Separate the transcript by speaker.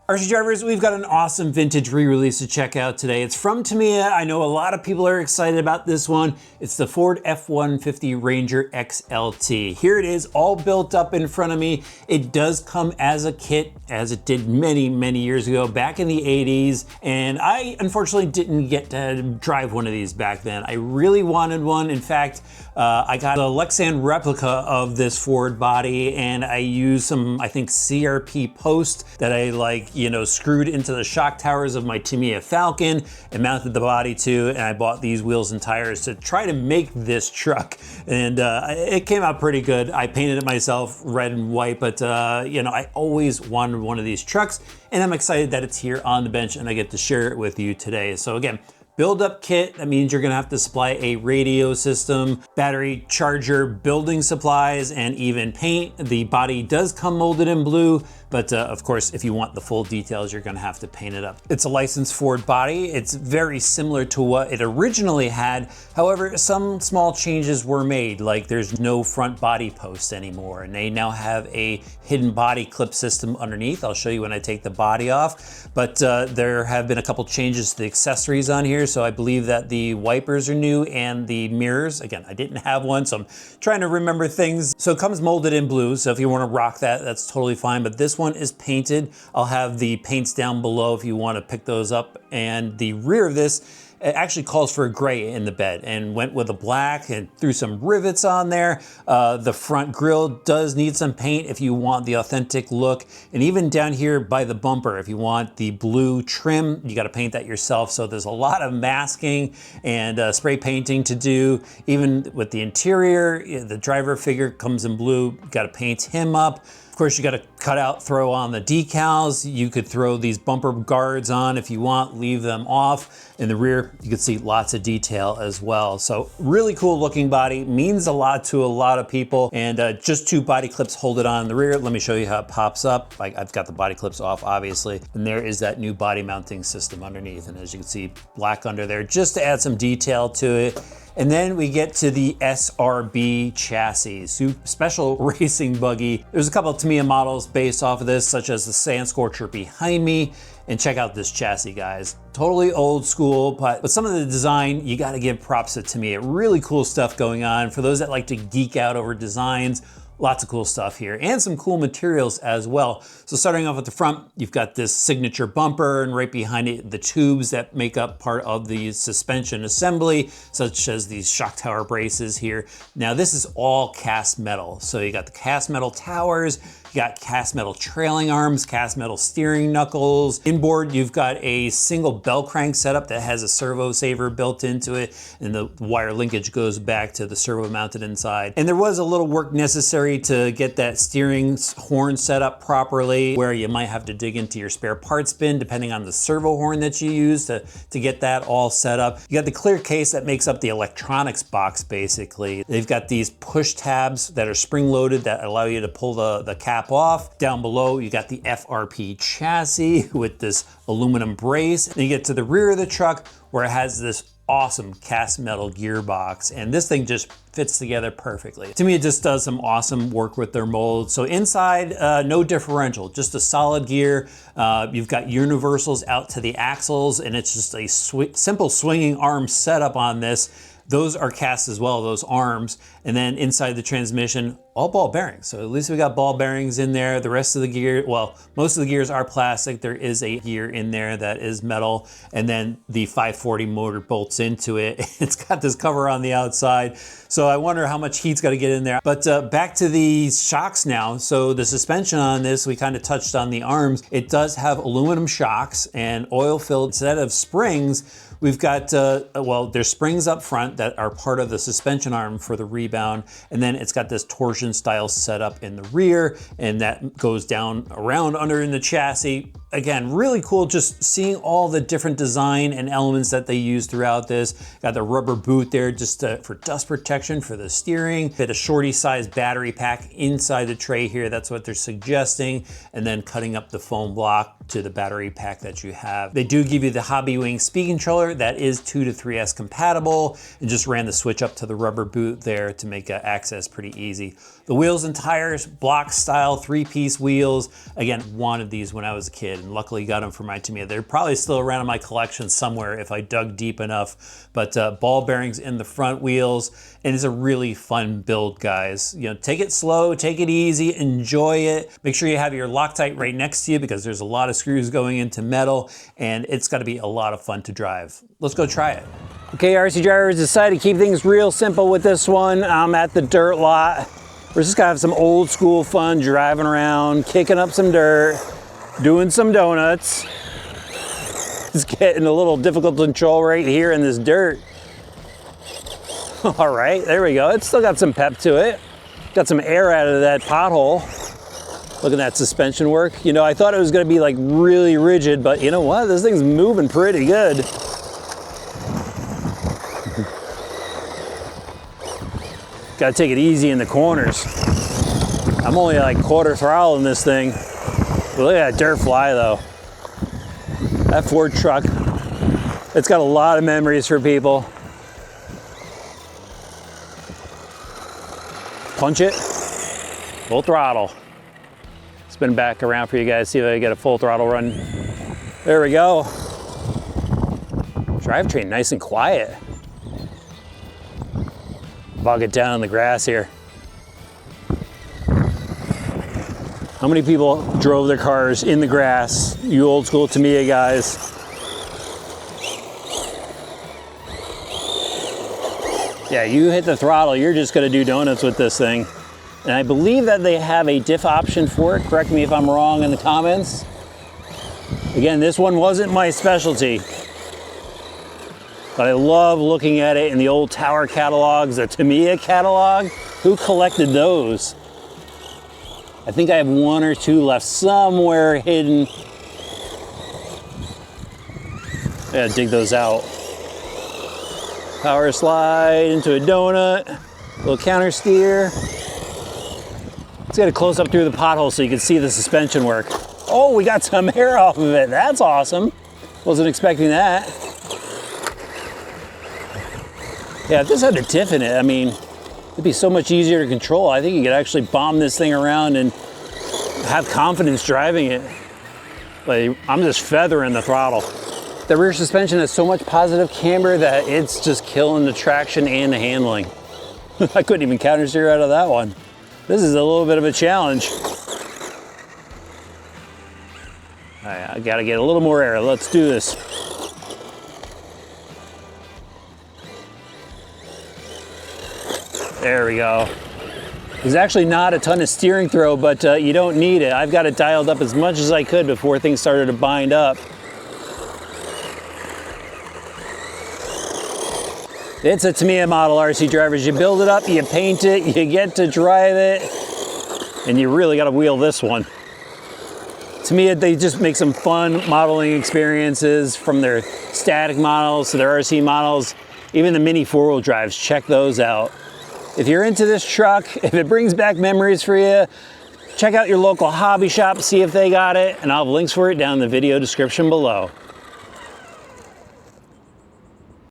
Speaker 1: RC drivers, we've got an awesome vintage re-release to check out today. It's from Tamiya. I know a lot of people are excited about this one. It's the Ford F-150 Ranger XLT. Here it is, all built up in front of me. It does come as a kit, as it did many, many years ago, back in the 80s. And I unfortunately didn't get to drive one of these back then. I really wanted one. In fact, I got a Lexan replica of this Ford body, and I used some, I think, CRP post that I screwed into the shock towers of my Tamiya Falcon and mounted the body to, and I bought these wheels and tires to try to make this truck. And it came out pretty good. I painted it myself red and white, but I always wanted one of these trucks, and I'm excited that it's here on the bench and I get to share it with you today. So again, build up kit, that means you're gonna have to supply a radio system, battery, charger, building supplies, and even paint. The body does come molded in blue, but of course, if you want the full details, you're gonna have to paint it up. It's a licensed Ford body. It's very similar to what it originally had. However, some small changes were made, like there's no front body post anymore, and they now have a hidden body clip system underneath. I'll show you when I take the body off, but there have been a couple changes to the accessories on here. So I believe that the wipers are new and the mirrors. Again, I didn't have one, so I'm trying to remember things. So it comes molded in blue, so if you want to rock that, that's totally fine. But this one is painted. I'll have the paints down below if you want to pick those up. And the rear of this, it actually calls for a gray in the bed, and went with a black and threw some rivets on there. The front grille does need some paint if you want the authentic look. And even down here by the bumper, if you want the blue trim, you got to paint that yourself. So there's a lot of masking and spray painting to do. Even with the interior, the driver figure comes in blue, you got to paint him up. Of course, you got to cut out, throw on the decals. You could throw these bumper guards on if you want, leave them off. In the rear, you can see lots of detail as well. So really cool looking body, means a lot to a lot of people. And just two body clips hold it on in the rear. Let me show you how it pops up. Like, I've got the body clips off, obviously. And there is that new body mounting system underneath. And as you can see, black under there, just to add some detail to it. And then we get to the SRB chassis, special racing buggy. There's a couple of Tamiya models based off of this, such as the Sand Scorcher behind me. And check out this chassis, guys. Totally old school, but some of the design, you gotta give props to Tamiya. Really cool stuff going on. For those that like to geek out over designs, lots of cool stuff here, and some cool materials as well. So starting off at the front, you've got this signature bumper, and right behind it, the tubes that make up part of the suspension assembly, such as these shock tower braces here. Now this is all cast metal. So you got the cast metal towers, you got cast metal trailing arms, cast metal steering knuckles. Inboard, you've got a single bell crank setup that has a servo saver built into it, and the wire linkage goes back to the servo mounted inside. And there was a little work necessary to get that steering horn set up properly, where you might have to dig into your spare parts bin depending on the servo horn that you use to get that all set up. You got the clear case that makes up the electronics box, basically. They've got these push tabs that are spring loaded that allow you to pull the cap off. Down below, you got the FRP chassis with this aluminum brace. Then you get to the rear of the truck, where it has this awesome cast metal gearbox, and this thing just fits together perfectly. To me, it just does some awesome work with their molds. So inside, no differential, just a solid gear. You've got universals out to the axles, and it's just a simple swinging arm setup on this. Those are cast as well, those arms. And then inside the transmission, all ball bearings. So at least we got ball bearings in there. The rest of the gear, well, most of the gears are plastic. There is a gear in there that is metal. And then the 540 motor bolts into it. It's got this cover on the outside. So I wonder how much heat's got to get in there. But back to the shocks now. So the suspension on this, we kind of touched on the arms. It does have aluminum shocks and oil-filled set of springs. We've got, well, there's springs up front that are part of the suspension arm for the rebound, and then it's got this torsion style setup in the rear, and that goes down around under in the chassis. Again, really cool just seeing all the different design and elements that they use throughout this. Got the rubber boot there just for dust protection for the steering. Fit a shorty sized battery pack inside the tray here. That's what they're suggesting. And then cutting up the foam block to the battery pack that you have. They do give you the Hobbywing speed controller that is 2 to 3S compatible, and just ran the switch up to the rubber boot there to make access pretty easy. The wheels and tires, block style 3-piece wheels. Again, wanted these when I was a kid. did, and luckily got them for my Tamiya. They're probably still around in my collection somewhere if I dug deep enough, but ball bearings in the front wheels, and it's a really fun build, guys. You know, take it slow, take it easy, enjoy it. Make sure you have your Loctite right next to you because there's a lot of screws going into metal, and it's gotta be a lot of fun to drive. Let's go try it. Okay, RC drivers, decided to keep things real simple with this one. I'm at the dirt lot. We're just gonna have some old school fun, driving around, kicking up some dirt, doing some donuts. It's getting a little difficult to control right here in this dirt. All right, there we go. It's still got some pep to it. Got some air out of that pothole. Look at that suspension work. You know, I thought it was gonna be like really rigid, but you know what? This thing's moving pretty good. Gotta take it easy in the corners. I'm only like quarter throttle in this thing. But look at that dirt fly though. That Ford truck, it's got a lot of memories for people. Punch it, full throttle. Spin back around for you guys, see if I can get a full throttle run. There we go. Drivetrain nice and quiet. Bog it down in the grass here. How many people drove their cars in the grass? You old school Tamiya guys. Yeah, you hit the throttle, you're just gonna do donuts with this thing. And I believe that they have a diff option for it. Correct me if I'm wrong in the comments. Again, this one wasn't my specialty, but I love looking at it in the old Tower catalogs, the Tamiya catalog. Who collected those? I think I have one or two left somewhere hidden. I gotta dig those out. Power slide into a donut, little counter steer. Let's get a close up through the pothole so you can see the suspension work. Oh, we got some air off of it. That's awesome. Wasn't expecting that. Yeah, if this had a diff in it, I mean, it'd be so much easier to control. I think you could actually bomb this thing around and have confidence driving it. Like, I'm just feathering the throttle. The rear suspension has so much positive camber that it's just killing the traction and the handling. I couldn't even counter steer out of that one. This is a little bit of a challenge. All right, I gotta get a little more air. Let's do this. There we go. There's actually not a ton of steering throw, but you don't need it. I've got it dialed up as much as I could before things started to bind up. It's a Tamiya model, RC drivers. You build it up, you paint it, you get to drive it, and you really gotta wheel this one. Tamiya, they just make some fun modeling experiences, from their static models to their RC models. Even the mini four-wheel drives, check those out. If you're into this truck, if it brings back memories for you, check out your local hobby shop, see if they got it, and I'll have links for it down in the video description below.